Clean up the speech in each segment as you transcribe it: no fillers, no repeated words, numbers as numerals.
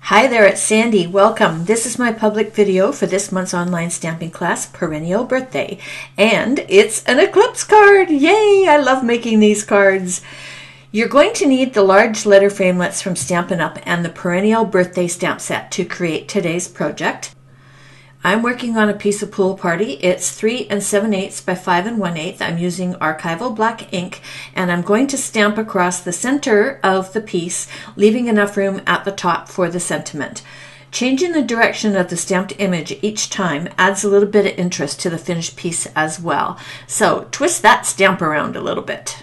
Hi there, it's Sandy. Welcome. This is my public video for this month's online stamping class, Perennial Birthday. And it's an eclipse card. Yay! I love making these cards. You're going to need the large letter framelits from Stampin' Up! And the Perennial Birthday stamp set to create today's project. I'm working on a piece of Pool Party. It's 3 7/8 by 5 1/8. I'm using archival black ink, and I'm going to stamp across the center of the piece, leaving enough room at the top for the sentiment. Changing the direction of the stamped image each time adds a little bit of interest to the finished piece as well. So twist that stamp around a little bit.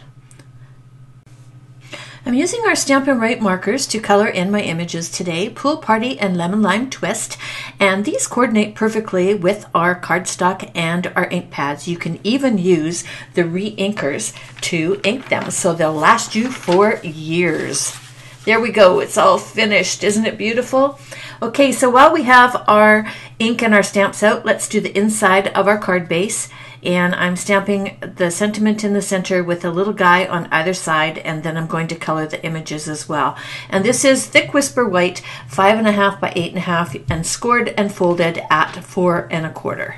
I'm using our Stampin' Write markers to color in my images today, Pool Party and Lemon Lime Twist, and these coordinate perfectly with our cardstock and our ink pads. You can even use the re-inkers to ink them so they'll last you for years. There we go, it's all finished. Isn't it beautiful? Okay, so while we have our ink and our stamps out, let's do the inside of our card base. And I'm stamping the sentiment in the center with a little guy on either side, and then I'm going to color the images as well. And this is Thick Whisper White, 5 1/2 by 8 1/2, and scored and folded at 4 1/4.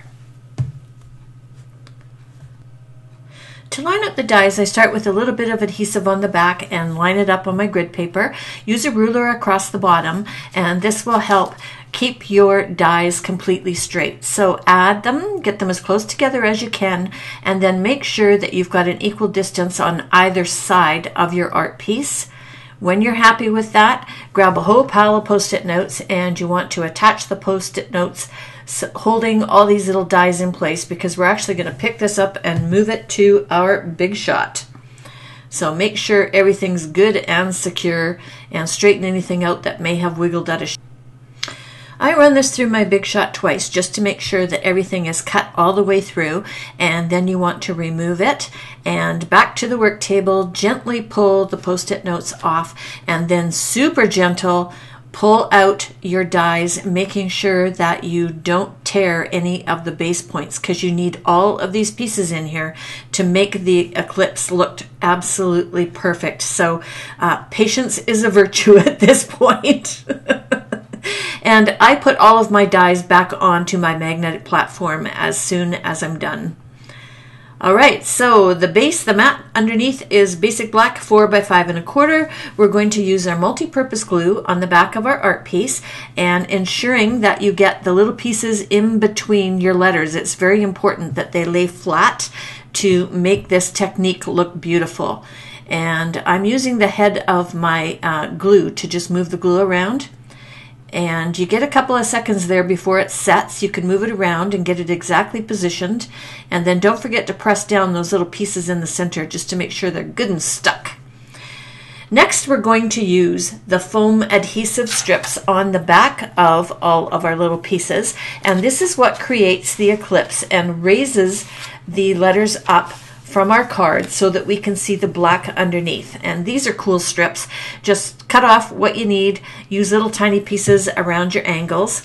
To line up the dies, I start with a little bit of adhesive on the back and line it up on my grid paper. Use a ruler across the bottom, and this will help keep your dies completely straight. So add them, get them as close together as you can, and then make sure that you've got an equal distance on either side of your art piece. When you're happy with that, grab a whole pile of Post-it notes, and you want to attach the Post-it notes holding all these little dies in place, because we're actually going to pick this up and move it to our Big Shot. So make sure everything's good and secure, and straighten anything out that may have wiggled out of shape. I run this through my Big Shot twice just to make sure that everything is cut all the way through, and then you want to remove it and back to the work table, gently pull the Post-it notes off, and then super gentle pull out your dies, making sure that you don't tear any of the base points, because you need all of these pieces in here to make the eclipse look absolutely perfect. So patience is a virtue at this point. And I put all of my dies back onto my magnetic platform as soon as I'm done. All right, so the base, the mat underneath is basic black 4 by 5 1/4. We're going to use our multi-purpose glue on the back of our art piece, and ensuring that you get the little pieces in between your letters. It's very important that they lay flat to make this technique look beautiful. And I'm using the head of my glue to just move the glue around. And you get a couple of seconds there before it sets. You can move it around and get it exactly positioned. And then don't forget to press down those little pieces in the center just to make sure they're good and stuck. Next, we're going to use the foam adhesive strips on the back of all of our little pieces. And this is what creates the eclipse and raises the letters up from our card so that we can see the black underneath. And these are cool strips. Just cut off what you need, use little tiny pieces around your angles.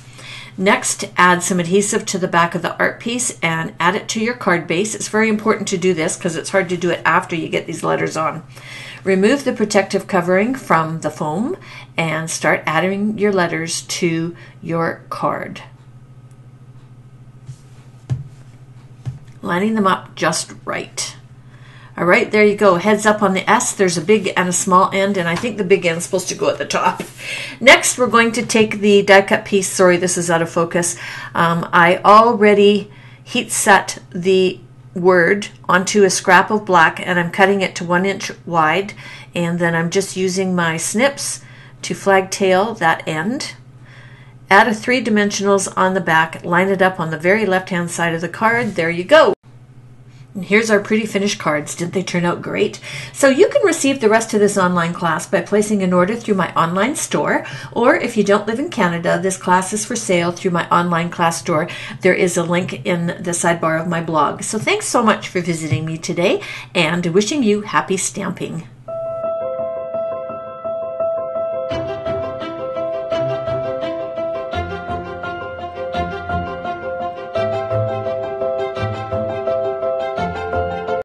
Next, add some adhesive to the back of the art piece and add it to your card base. It's very important to do this because it's hard to do it after you get these letters on. Remove the protective covering from the foam and start adding your letters to your card. Lining them up just right. All right, there you go. Heads up on the S. There's a big and a small end, and I think the big end's supposed to go at the top. Next, we're going to take the die cut piece. Sorry, this is out of focus. I already heat set the word onto a scrap of black, and I'm cutting it to 1 inch wide, and then I'm just using my snips to flag tail that end. Add a 3 dimensionals on the back, line it up on the very left-hand side of the card. There you go. And here's our pretty finished cards. Didn't they turn out great? So you can receive the rest of this online class by placing an order through my online store, or if you don't live in Canada, this class is for sale through my online class store. There is a link in the sidebar of my blog. So thanks so much for visiting me today, and wishing you happy stamping.